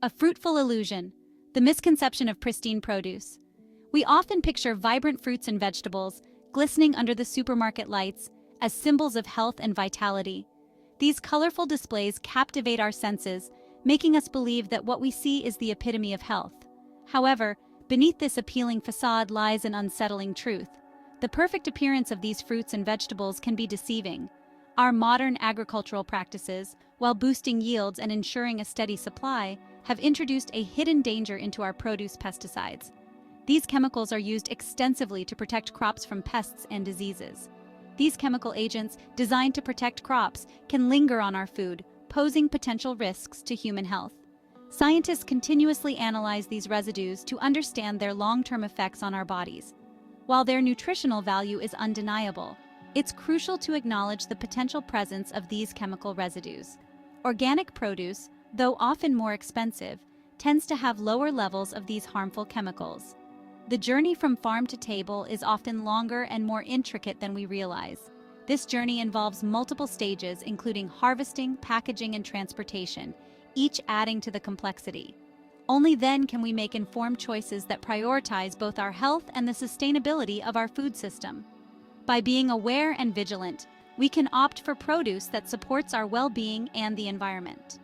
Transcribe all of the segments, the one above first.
A fruitful illusion, the misconception of pristine produce. We often picture vibrant fruits and vegetables, glistening under the supermarket lights, as symbols of health and vitality. These colorful displays captivate our senses, making us believe that what we see is the epitome of health. However, beneath this appealing facade lies an unsettling truth. The perfect appearance of these fruits and vegetables can be deceiving. Our modern agricultural practices, while boosting yields and ensuring a steady supply, have introduced a hidden danger into our produce: pesticides. These chemicals are used extensively to protect crops from pests and diseases. These chemical agents, designed to protect crops, can linger on our food, posing potential risks to human health. Scientists continuously analyze these residues to understand their long-term effects on our bodies. While their nutritional value is undeniable, it's crucial to acknowledge the potential presence of these chemical residues. Organic produce, though often more expensive, tends to have lower levels of these harmful chemicals. The journey from farm to table is often longer and more intricate than we realize. This journey involves multiple stages, including harvesting, packaging, and transportation, each adding to the complexity. Only then can we make informed choices that prioritize both our health and the sustainability of our food system. By being aware and vigilant, we can opt for produce that supports our well-being and the environment.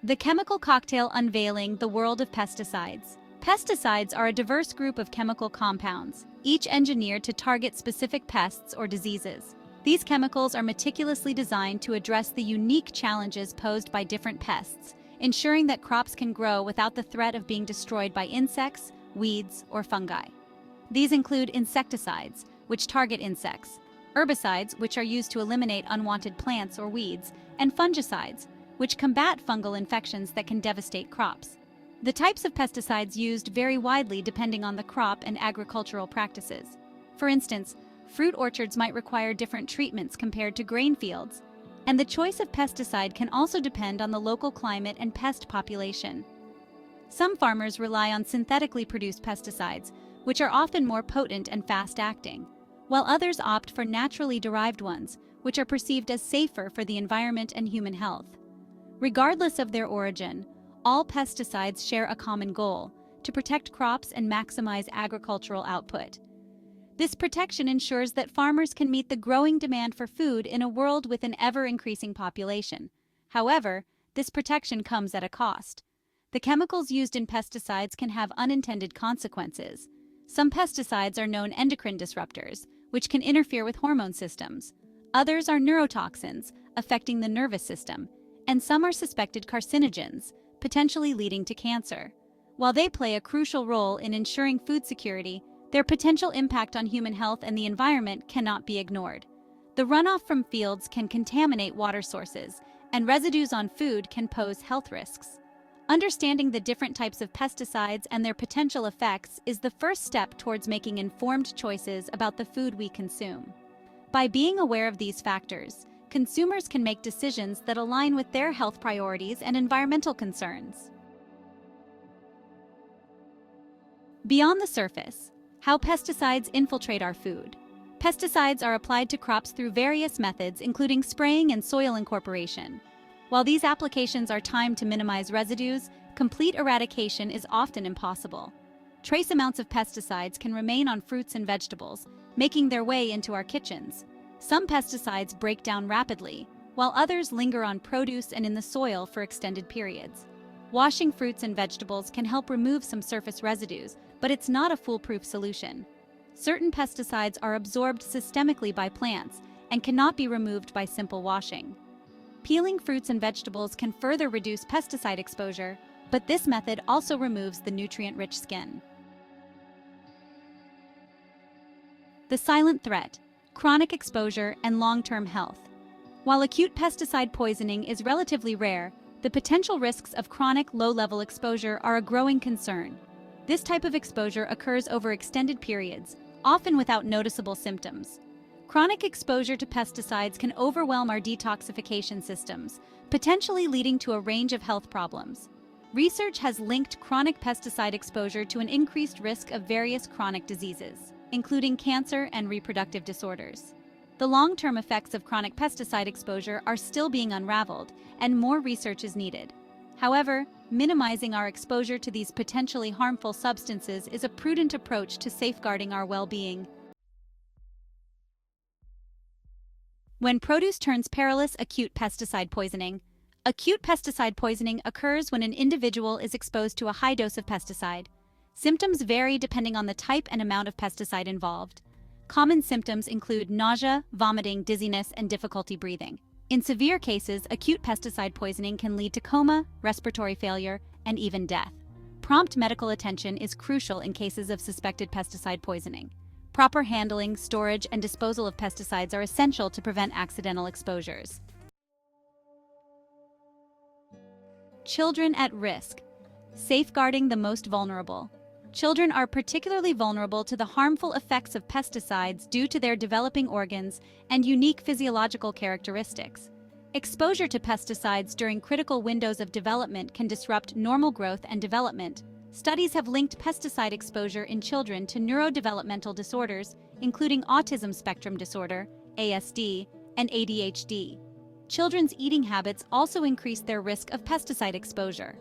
The chemical cocktail unveiling the world of pesticides. Pesticides are a diverse group of chemical compounds, each engineered to target specific pests or diseases. These chemicals are meticulously designed to address the unique challenges posed by different pests, ensuring that crops can grow without the threat of being destroyed by insects, weeds, or fungi. These include insecticides, which target insects, herbicides, which are used to eliminate unwanted plants or weeds, and fungicides, which combat fungal infections that can devastate crops. The types of pesticides used vary widely depending on the crop and agricultural practices. For instance, fruit orchards might require different treatments compared to grain fields, and the choice of pesticide can also depend on the local climate and pest population. Some farmers rely on synthetically produced pesticides, which are often more potent and fast-acting, while others opt for naturally derived ones, which are perceived as safer for the environment and human health. Regardless of their origin, all pesticides share a common goal: to protect crops and maximize agricultural output. This protection ensures that farmers can meet the growing demand for food in a world with an ever-increasing population. However, this protection comes at a cost. The chemicals used in pesticides can have unintended consequences. Some pesticides are known endocrine disruptors, which can interfere with hormone systems. Others are neurotoxins, affecting the nervous system, and some are suspected carcinogens, potentially leading to cancer. While they play a crucial role in ensuring food security, their potential impact on human health and the environment cannot be ignored. The runoff from fields can contaminate water sources, and residues on food can pose health risks. Understanding the different types of pesticides and their potential effects is the first step towards making informed choices about the food we consume. By being aware of these factors, consumers can make decisions that align with their health priorities and environmental concerns. Beyond the surface, how pesticides infiltrate our food. Pesticides are applied to crops through various methods, including spraying and soil incorporation. While these applications are timed to minimize residues, complete eradication is often impossible. Trace amounts of pesticides can remain on fruits and vegetables, making their way into our kitchens. Some pesticides break down rapidly, while others linger on produce and in the soil for extended periods. Washing fruits and vegetables can help remove some surface residues, but it's not a foolproof solution. Certain pesticides are absorbed systemically by plants and cannot be removed by simple washing. Peeling fruits and vegetables can further reduce pesticide exposure, but this method also removes the nutrient-rich skin. The silent threat: chronic exposure and long-term health. While acute pesticide poisoning is relatively rare, the potential risks of chronic low-level exposure are a growing concern. This type of exposure occurs over extended periods, often without noticeable symptoms. Chronic exposure to pesticides can overwhelm our detoxification systems, potentially leading to a range of health problems. Research has linked chronic pesticide exposure to an increased risk of various chronic diseases, including cancer and reproductive disorders. the long-term effects of chronic pesticide exposure are still being unraveled, and more research is needed. However, minimizing our exposure to these potentially harmful substances is a prudent approach to safeguarding our well-being. When produce turns perilous, acute pesticide poisoning. Acute pesticide poisoning occurs when an individual is exposed to a high dose of pesticide. Symptoms vary depending on the type and amount of pesticide involved. Common symptoms include nausea, vomiting, dizziness, and difficulty breathing. In severe cases, acute pesticide poisoning can lead to coma, respiratory failure, and even death. Prompt medical attention is crucial in cases of suspected pesticide poisoning. Proper handling, storage, and disposal of pesticides are essential to prevent accidental exposures. Children at risk. Safeguarding the most vulnerable. Children are particularly vulnerable to the harmful effects of pesticides due to their developing organs and unique physiological characteristics. Exposure to pesticides during critical windows of development can disrupt normal growth and development. Studies have linked pesticide exposure in children to neurodevelopmental disorders, including autism spectrum disorder, ASD, and ADHD. Children's eating habits also increase their risk of pesticide exposure.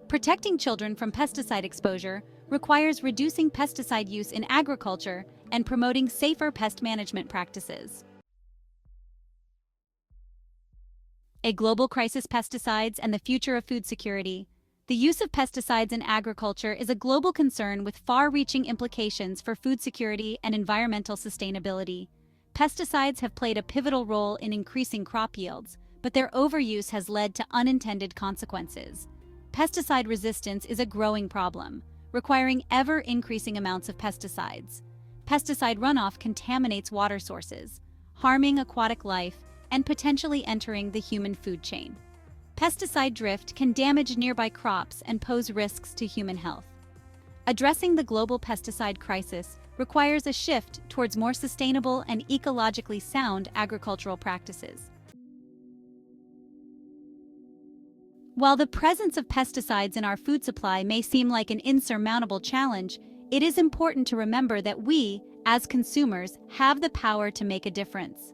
Protecting children from pesticide exposure requires reducing pesticide use in agriculture and promoting safer pest management practices. A global crisis: pesticides and the future of food security. The use of pesticides in agriculture is a global concern with far-reaching implications for food security and environmental sustainability. Pesticides have played a pivotal role in increasing crop yields, but their overuse has led to unintended consequences. Pesticide resistance is a growing problem, requiring ever-increasing amounts of pesticides. Pesticide runoff contaminates water sources, harming aquatic life and potentially entering the human food chain. Pesticide drift can damage nearby crops and pose risks to human health. Addressing the global pesticide crisis requires a shift towards more sustainable and ecologically sound agricultural practices. While the presence of pesticides in our food supply may seem like an insurmountable challenge, it is important to remember that we, as consumers, have the power to make a difference.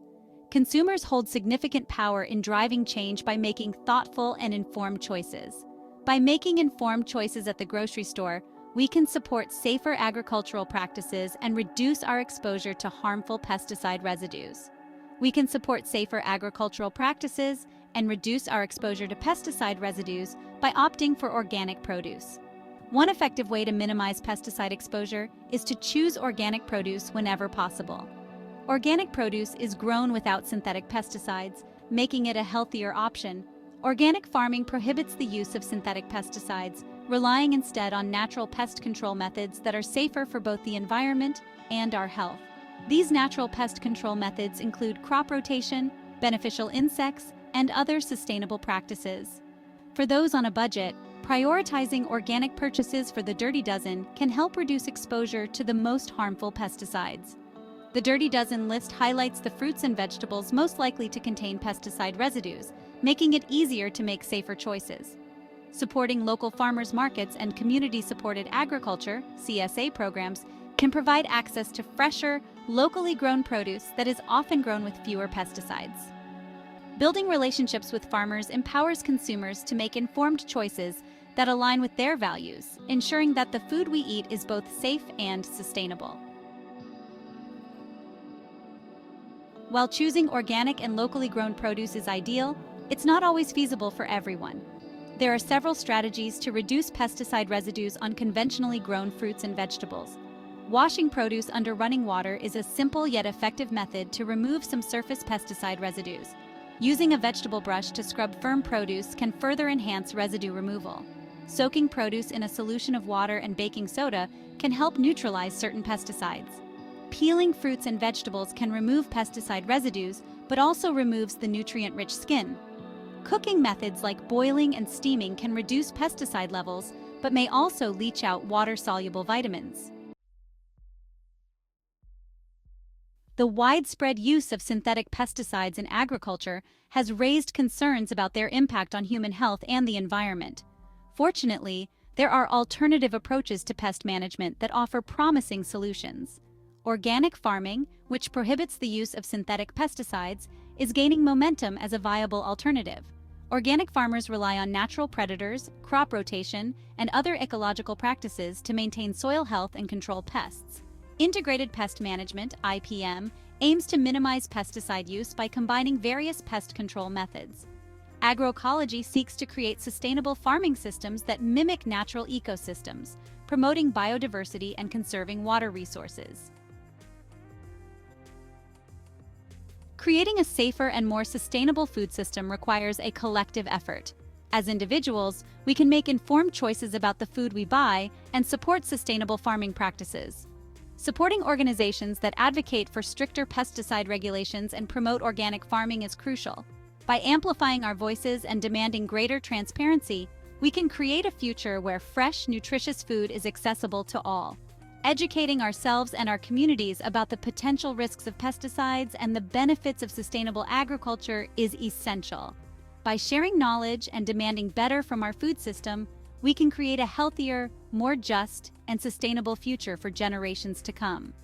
Consumers hold significant power in driving change by making thoughtful and informed choices. By making informed choices at the grocery store, we can support safer agricultural practices and reduce our exposure to harmful pesticide residues. We can support safer agricultural practices and reduce our exposure to pesticide residues by opting for organic produce. One effective way to minimize pesticide exposure is to choose organic produce whenever possible. Organic produce is grown without synthetic pesticides, making it a healthier option. Organic farming prohibits the use of synthetic pesticides, relying instead on natural pest control methods that are safer for both the environment and our health. These natural pest control methods include crop rotation, beneficial insects, and other sustainable practices. For those on a budget, prioritizing organic purchases for the Dirty Dozen can help reduce exposure to the most harmful pesticides. The Dirty Dozen list highlights the fruits and vegetables most likely to contain pesticide residues, making it easier to make safer choices. Supporting local farmers markets and community-supported agriculture (CSA) programs can provide access to fresher, locally grown produce that is often grown with fewer pesticides. Building relationships with farmers empowers consumers to make informed choices that align with their values, ensuring that the food we eat is both safe and sustainable. While choosing organic and locally grown produce is ideal, it's not always feasible for everyone. There are several strategies to reduce pesticide residues on conventionally grown fruits and vegetables. Washing produce under running water is a simple yet effective method to remove some surface pesticide residues. Using a vegetable brush to scrub firm produce can further enhance residue removal. Soaking produce in a solution of water and baking soda can help neutralize certain pesticides. Peeling fruits and vegetables can remove pesticide residues, but also removes the nutrient-rich skin. Cooking methods like boiling and steaming can reduce pesticide levels, but may also leach out water-soluble vitamins. The widespread use of synthetic pesticides in agriculture has raised concerns about their impact on human health and the environment. Fortunately, there are alternative approaches to pest management that offer promising solutions. Organic farming, which prohibits the use of synthetic pesticides, is gaining momentum as a viable alternative. Organic farmers rely on natural predators, crop rotation, and other ecological practices to maintain soil health and control pests. Integrated Pest Management (IPM) aims to minimize pesticide use by combining various pest control methods. Agroecology seeks to create sustainable farming systems that mimic natural ecosystems, promoting biodiversity and conserving water resources. Creating a safer and more sustainable food system requires a collective effort. As individuals, we can make informed choices about the food we buy and support sustainable farming practices. Supporting organizations that advocate for stricter pesticide regulations and promote organic farming is crucial. By amplifying our voices and demanding greater transparency, we can create a future where fresh, nutritious food is accessible to all. Educating ourselves and our communities about the potential risks of pesticides and the benefits of sustainable agriculture is essential. By sharing knowledge and demanding better from our food system, we can create a healthier, more just, and sustainable future for generations to come.